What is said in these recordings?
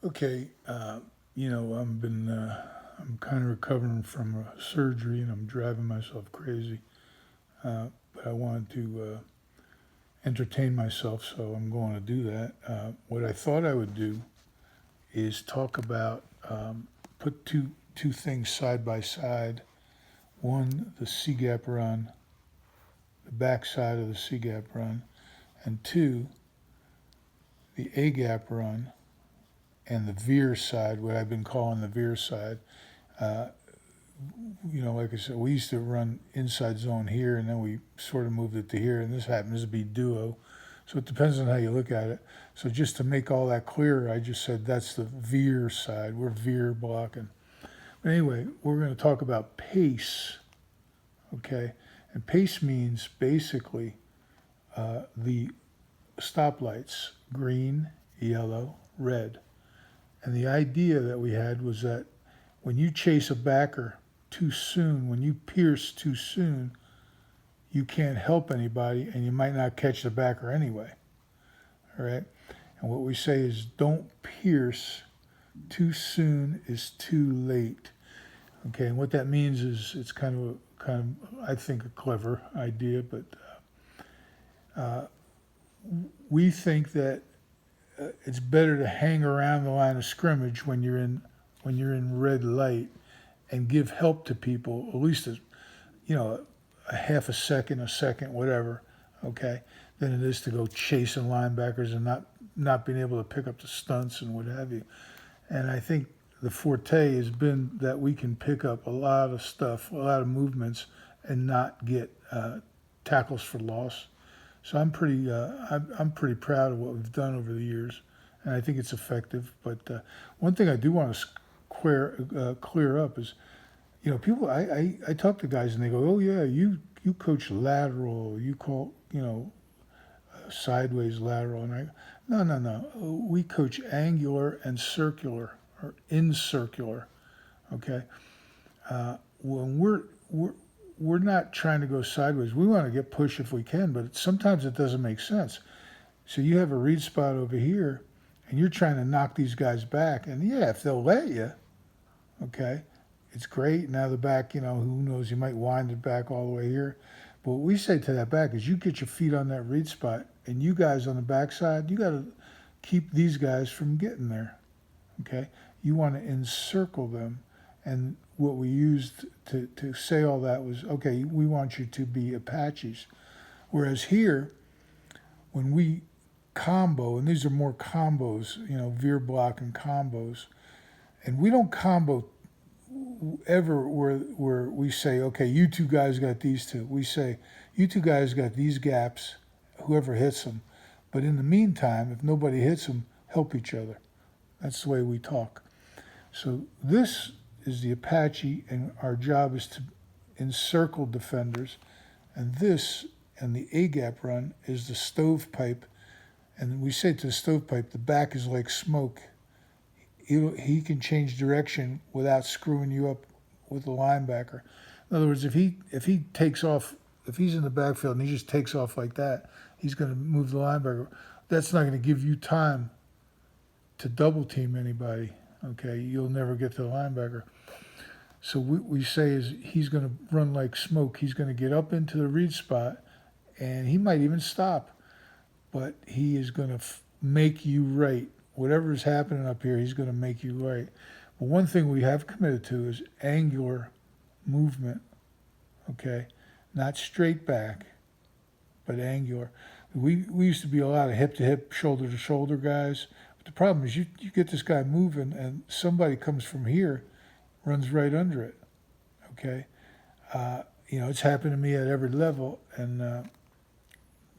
Okay, I'm kind of recovering from a surgery and I'm driving myself crazy. But I wanted to entertain myself, so I'm going to do that. What I thought I would do is talk about put two things side by side. One, the C gap run, the back side of the C gap run, and two, the A gap run and the veer side, what I've been calling the veer side. Uh, like I said, we used to run inside zone here, and then we sort of moved it to here, and this happens to be duo. So it depends on how you look at it. So just to make all that clearer, I just said that's the veer side. We're veer blocking. But anyway, we're going to talk about pace, okay? And pace means basically the stoplights, green, yellow, red. And the idea that we had was that when you chase a backer too soon, when you pierce too soon, you can't help anybody and you might not catch the backer anyway. All right? And what we say is don't pierce too soon is too late. Okay, and what that means is it's kind of I think a clever idea, but uh, we think that it's better to hang around the line of scrimmage when you're in red light and give help to people, at least a half a second, whatever, okay, than it is to go chasing linebackers and not being able to pick up the stunts and what have you. And I think the forte has been that we can pick up a lot of stuff, a lot of movements, and not get tackles for loss. So I'm pretty proud of what we've done over the years, and I think it's effective. But one thing I do want to clear up is, people. I talk to guys and they go, "Oh yeah, you coach lateral, you call sideways lateral," and I, no. We coach angular and circular or incircular. Okay, when we're not trying to go sideways. We want to get push if we can, but sometimes it doesn't make sense. So you have a read spot over here, and you're trying to knock these guys back. And yeah, if they'll let you, okay, it's great. Now the back, who knows, you might wind it back all the way here. But what we say to that back is you get your feet on that read spot, and you guys on the backside, you got to keep these guys from getting there, okay? You want to encircle them. And what we used to say all that was, okay, we want you to be Apaches. Whereas here, when we combo, and these are more combos, veer block and combos, and we don't combo ever where we say, okay, you two guys got these two. We say, you two guys got these gaps, whoever hits them. But in the meantime, if nobody hits them, help each other. That's the way we talk. So this is the Apache, and our job is to encircle defenders. And this, and the A-gap run, is the stovepipe. And we say to the stovepipe, the back is like smoke. He can change direction without screwing you up with the linebacker. In other words, if he takes off, if he's in the backfield and he just takes off like that, he's going to move the linebacker. That's not going to give you time to double team anybody. Okay, you'll never get to the linebacker. So we say is he's going to run like smoke. He's going to get up into the read spot, and he might even stop, but he is going to make you right. Whatever is happening up here, he's going to make you right. But one thing we have committed to is angular movement, okay? Not straight back, but angular. We used to be a lot of hip-to-hip, shoulder-to-shoulder guys. But the problem is you get this guy moving, and somebody comes from here, runs right under it, okay? It's happened to me at every level, and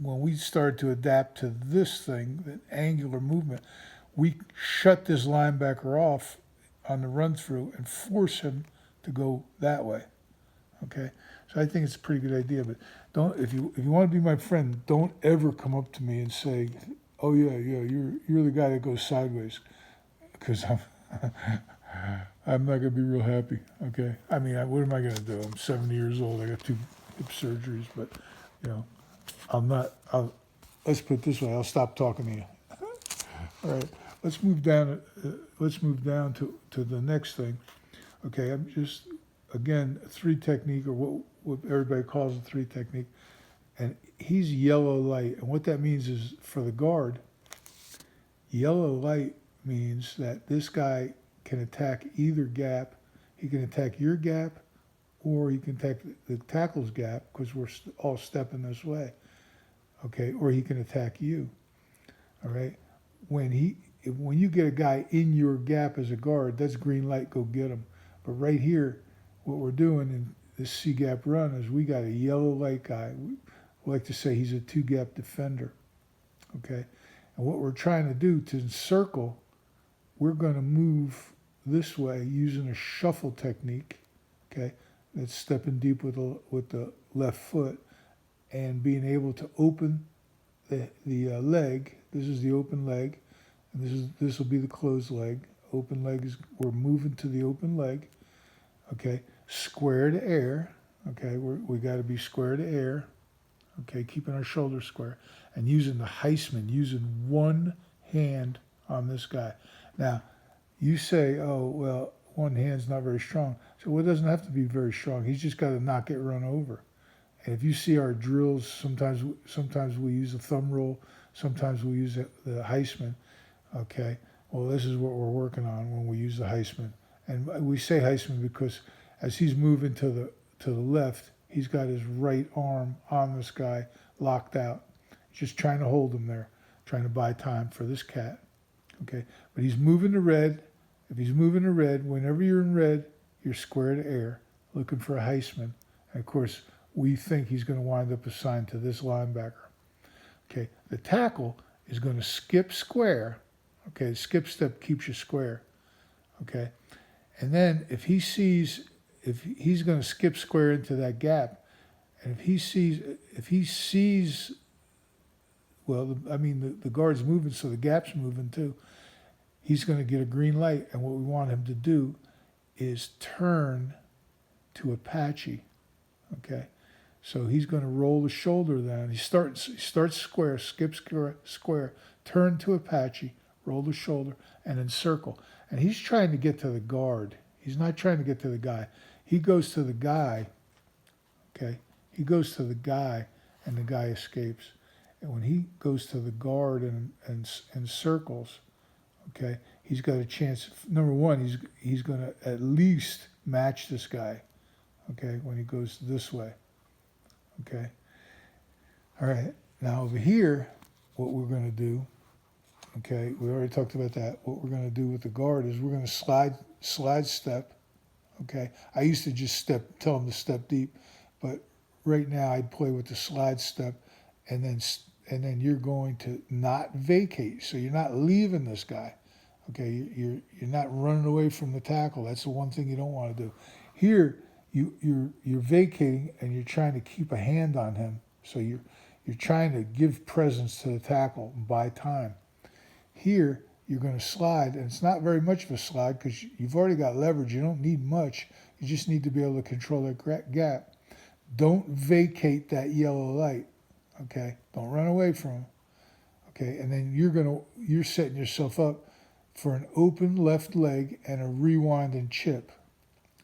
when we started to adapt to this thing, that angular movement, we shut this linebacker off on the run through and force him to go that way. Okay, so I think it's a pretty good idea. But don't if you want to be my friend, don't ever come up to me and say, "Oh yeah, you're the guy that goes sideways," because I'm not gonna be real happy. Okay, I mean, what am I gonna do? I'm 70 years old. I got 2 hip surgeries, but you know, I'm not. Let's put it this way: I'll stop talking to you. All right. let's move down. Let's move down to the next thing. Okay, I'm just again three technique, or what everybody calls a three technique, and he's yellow light, and what that means is for the guard, yellow light means that this guy can attack either gap. He can attack your gap, or he can attack the tackle's gap because we're all stepping this way. Okay, or he can attack you. All right, when you get a guy in your gap as a guard, that's green light. Go get him. But right here, what we're doing in this C gap run is we got a yellow light guy. We like to say he's a two gap defender. Okay, and what we're trying to do to encircle, we're going to move this way using a shuffle technique. Okay, that's stepping deep with the left foot and being able to open the leg. This is the open leg, and this will be the closed leg. Open leg is, we're moving to the open leg. Okay, square to air. Okay, we got to be square to air. Okay, keeping our shoulders square and using the Heisman, using one hand on this guy. Now, you say, oh well, one hand's not very strong. So well, it doesn't have to be very strong. He's just got to not get run over. And if you see our drills, sometimes we use a thumb roll, sometimes we use the Heisman. Okay, well, this is what we're working on when we use the Heisman. And we say Heisman because as he's moving to the left, he's got his right arm on this guy locked out, just trying to hold him there, trying to buy time for this cat. Okay, but he's moving to red. If he's moving to red, whenever you're in red, you're square to air, looking for a Heisman. And of course, we think he's going to wind up assigned to this linebacker. Okay, the tackle is going to skip square. Okay, the skip step keeps you square. Okay, and then if he's going to skip square into that gap, and if he sees, well, the guard's moving, so the gap's moving too. He's going to get a green light, and what we want him to do is turn to Apache. Okay, so he's going to roll the shoulder down. He starts square, skips square, turn to Apache, roll the shoulder, and encircle. And he's trying to get to the guard. He's not trying to get to the guy. He goes to the guy, okay? He goes to the guy, and the guy escapes. And when he goes to the guard and circles, okay, he's got a chance. Number one, he's going to at least match this guy, okay, when he goes this way, okay? All right, now over here, what we're going to do, okay, we already talked about that. What we're going to do with the guard is we're going to slide step, okay? I used to just tell him to step deep, but right now I'd play with the slide step, and then you're going to not vacate, so you're not leaving this guy, okay? You're not running away from the tackle. That's the one thing you don't want to do. Here, you're vacating, and you're trying to keep a hand on him, so you're trying to give presence to the tackle and buy time. Here, you're going to slide, and it's not very much of a slide because you've already got leverage. You don't need much. You just need to be able to control that gap. Don't vacate that yellow light, okay? Don't run away from him, okay? And then you're setting yourself up for an open left leg and a rewind and chip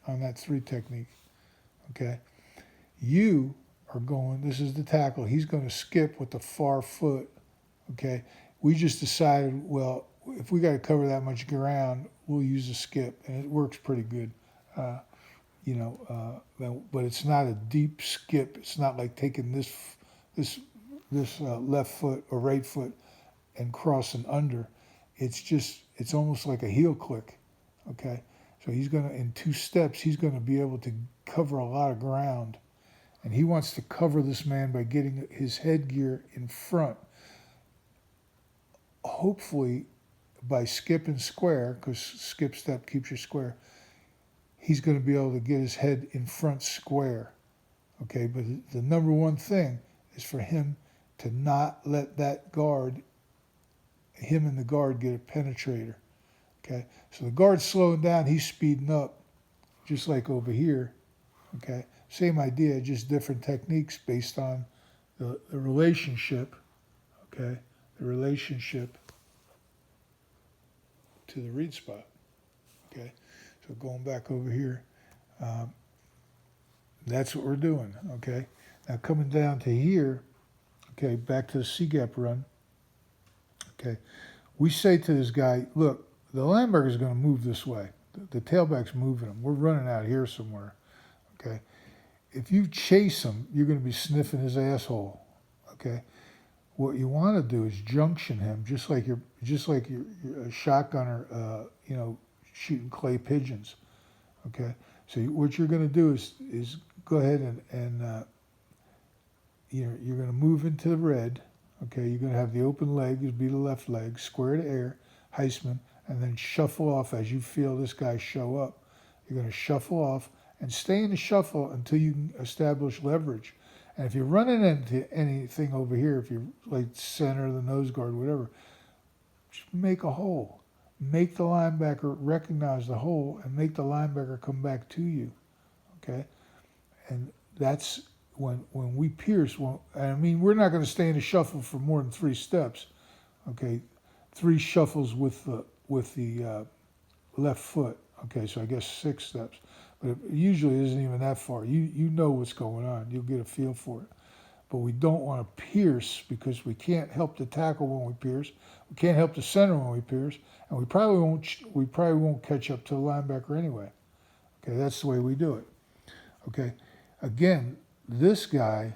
on that three technique, okay? You are going, this is the tackle. He's going to skip with the far foot, okay? We just decided, well, if we got to cover that much ground, we'll use a skip, and it works pretty good. But it's not a deep skip. It's not like taking this left foot or right foot and crossing under. It's almost like a heel click, okay? So in 2 steps, he's going to be able to cover a lot of ground. And he wants to cover this man by getting his headgear in front. Hopefully, by skipping square, because skip step keeps you square, he's going to be able to get his head in front square, okay? But the number one thing is for him to not let him and the guard get a penetrator, okay? So the guard's slowing down, he's speeding up, just like over here, okay? Same idea, just different techniques based on the relationship, okay? The relationship to the read spot. Okay, so going back over here, that's what we're doing. Okay, now coming down to here, okay, back to the C-gap run. Okay, we say to this guy, look, the linebacker is going to move this way. The tailback's moving him. We're running out here somewhere. Okay, if you chase him, you're going to be sniffing his asshole. Okay, what you want to do is junction him, just like you're a shotgunner, shooting clay pigeons. Okay, so what you're going to do is go ahead and you're going to move into the red. Okay, you're going to have the open leg, be the left leg, square to air, Heisman, and then shuffle off as you feel this guy show up. You're going to shuffle off and stay in the shuffle until you can establish leverage. And if you're running into anything over here, if you're like center, the nose guard, whatever, just make a hole. Make the linebacker recognize the hole and make the linebacker come back to you. Okay? And that's when we pierce. I mean, we're not going to stay in the shuffle for more than 3 steps. Okay? 3 shuffles with the left foot. Okay, so I guess 6 steps. But it usually isn't even that far. You know what's going on. You'll get a feel for it. But we don't want to pierce because we can't help the tackle when we pierce. We can't help the center when we pierce, and we probably won't catch up to the linebacker anyway. Okay, that's the way we do it. Okay, again, this guy.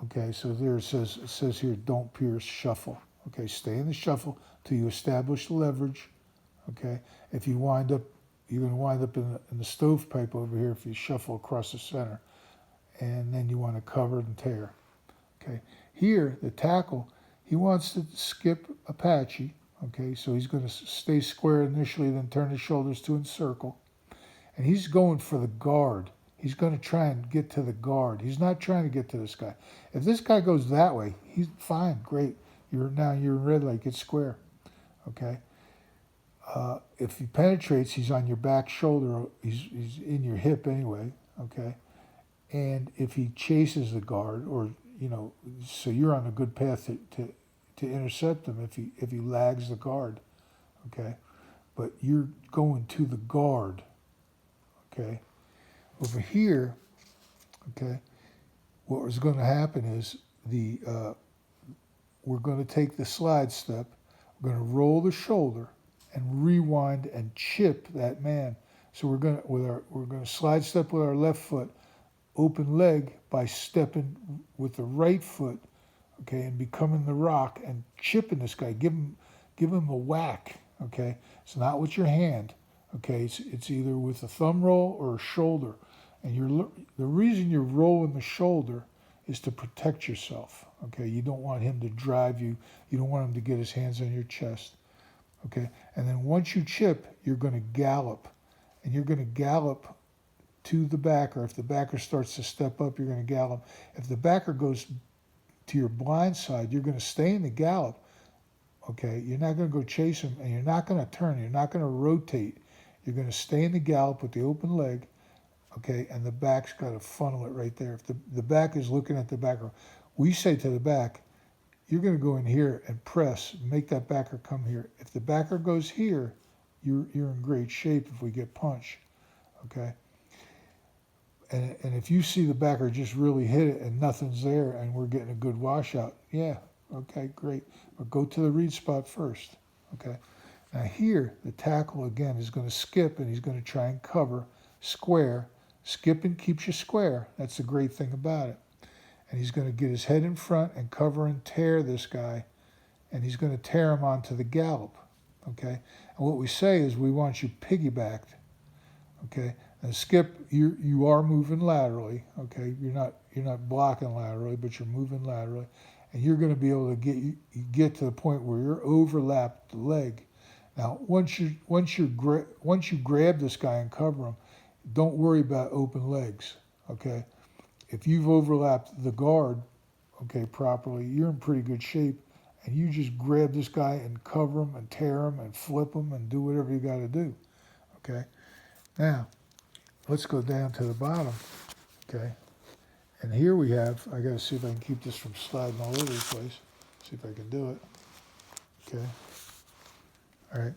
Okay, so there it says here, don't pierce, shuffle. Okay, stay in the shuffle till you establish the leverage. Okay, if you wind up, you're going to wind up in the stovepipe over here if you shuffle across the center, and then you want to cover and tear. Okay, here the tackle, he wants to skip Apache. Okay, so he's going to stay square initially, then turn his shoulders to encircle, and he's going for the guard. He's going to try and get to the guard. He's not trying to get to this guy. If this guy goes that way, he's fine, great. You're in red light, get square. Okay. If he penetrates, he's on your back shoulder. He's in your hip anyway. Okay. And if he chases the guard, or so you're on a good path to intercept him if he lags the guard. Okay. But you're going to the guard. Okay. Over here, okay, what was going to happen is we're going to take the slide step, we're going to roll the shoulder and rewind and chip that man. So we're going to slide step with our left foot, open leg by stepping with the right foot, okay, and becoming the rock and chipping this guy. Give him a whack, okay. It's not with your hand, okay. It's either with a thumb roll or a shoulder. And the reason you're rolling the shoulder is to protect yourself. Okay, you don't want him to drive you. You don't want him to get his hands on your chest. Okay, and then once you chip, you're going to gallop, and you're going to gallop to the backer. If the backer starts to step up, you're going to gallop. If the backer goes to your blind side, you're going to stay in the gallop. Okay, you're not going to go chase him, and you're not going to turn. You're not going to rotate. You're going to stay in the gallop with the open leg. Okay, and the back's got to funnel it right there. If the back is looking at the backer, we say to the back, you're going to go in here and press, make that backer come here. If the backer goes here, you're in great shape if we get punched. Okay, and if you see the backer just really hit it and nothing's there and we're getting a good washout, yeah, okay, great. But go to the read spot first. Okay, now here the tackle again is going to skip and he's going to try and cover square. Skipping keeps you square. That's the great thing about it. And he's going to get his head in front and cover and tear this guy. And he's going to tear him onto the gallop. Okay? And what we say is we want you piggybacked. Okay? And skip, you are moving laterally. Okay? You're not blocking laterally, but you're moving laterally. And you're going to be able to get to the point where you're overlapped the leg. Now, once you grab this guy and cover him, don't worry about open legs, okay? If you've overlapped the guard, okay, properly, you're in pretty good shape, and you just grab this guy and cover him and tear him and flip him and do whatever you got to do, okay? Now, let's go down to the bottom, okay? And here we have, I got to see if I can keep this from sliding all over the place. See if I can do it, okay? All right.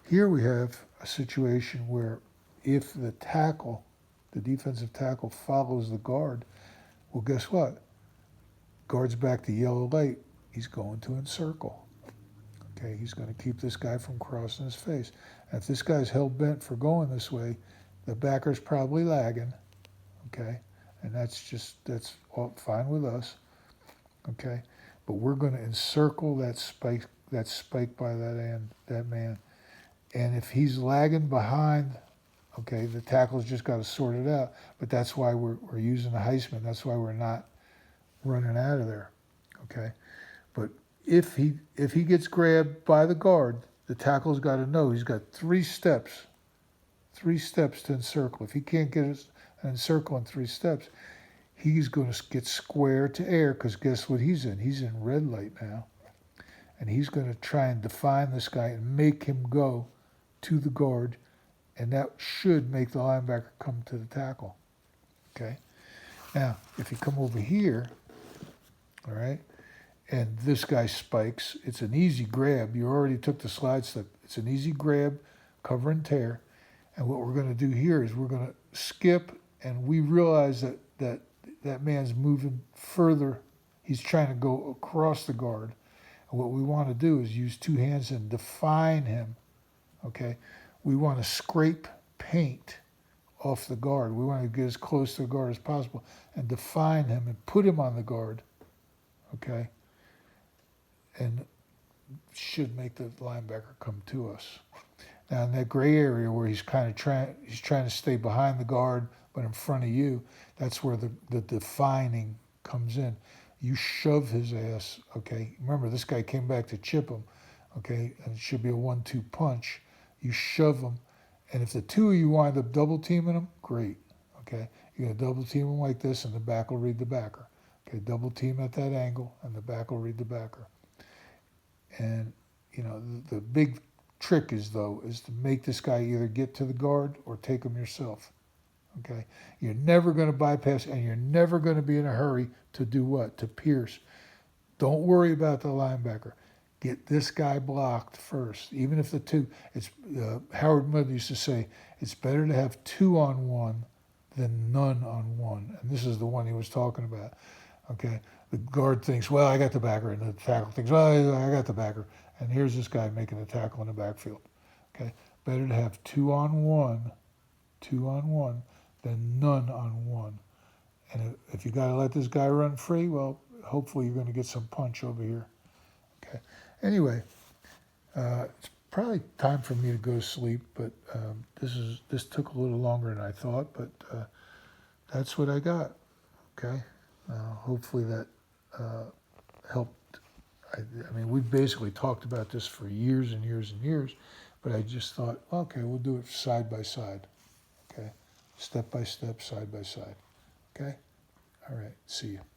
Here we have a situation where if the tackle, the defensive tackle, follows the guard, well, guess what? Guard's back to yellow light. He's going to encircle. Okay, he's going to keep this guy from crossing his face. And if this guy's hell bent for going this way, the backer's probably lagging. Okay, and that's all fine with us. Okay, but we're going to encircle that spike by that man. And if he's lagging behind, okay, the tackle's just got to sort it out. But that's why we're using the Heisman. That's why we're not running out of there. Okay, but if he gets grabbed by the guard, the tackle's got to know he's got 3 steps to encircle. If he can't get an encircle in 3 steps, he's going to get square to air, because guess what he's in? He's in red light now. And he's going to try and define this guy and make him go to the guard, and that should make the linebacker come to the tackle. Okay? Now, if you come over here, all right, and this guy spikes, it's an easy grab. You already took the slide step. It's an easy grab, cover and tear. And what we're going to do here is we're going to skip, and we realize that man's moving further. He's trying to go across the guard. And what we want to do is use 2 hands and define him. Okay? We want to scrape paint off the guard. We want to get as close to the guard as possible and define him and put him on the guard. Okay? And should make the linebacker come to us. Now in that gray area where he's trying to stay behind the guard but in front of you, that's where the defining comes in. You shove his ass, okay? Remember, this guy came back to chip him, okay? And it should be a 1-2 punch. You shove him, and if the 2 of you wind up double teaming him, great, okay? You're gonna double team him like this, and the back will read the backer. Okay, double team at that angle, and the back will read the backer. And the big trick is to make this guy either get to the guard or take him yourself. Okay, you're never going to bypass, and you're never going to be in a hurry to do what? To pierce. Don't worry about the linebacker. Get this guy blocked first. Even if the 2, it's Howard Mudd used to say, it's better to have 2 on 1 than none on 1. And this is the one he was talking about. Okay, the guard thinks, well, I got the backer, and the tackle thinks, well, I got the backer. And here's this guy making a tackle in the backfield. Okay, better to have 2 on 1 than none on 1. And if you got to let this guy run free, well, hopefully you're going to get some punch over here. Okay. Anyway, it's probably time for me to go to sleep, but this took a little longer than I thought, but that's what I got. Okay. Hopefully that helped. I mean, we've basically talked about this for years and years and years, but I just thought, okay, we'll do it side by side. Okay, step by step, side by side. Okay, all right, see you.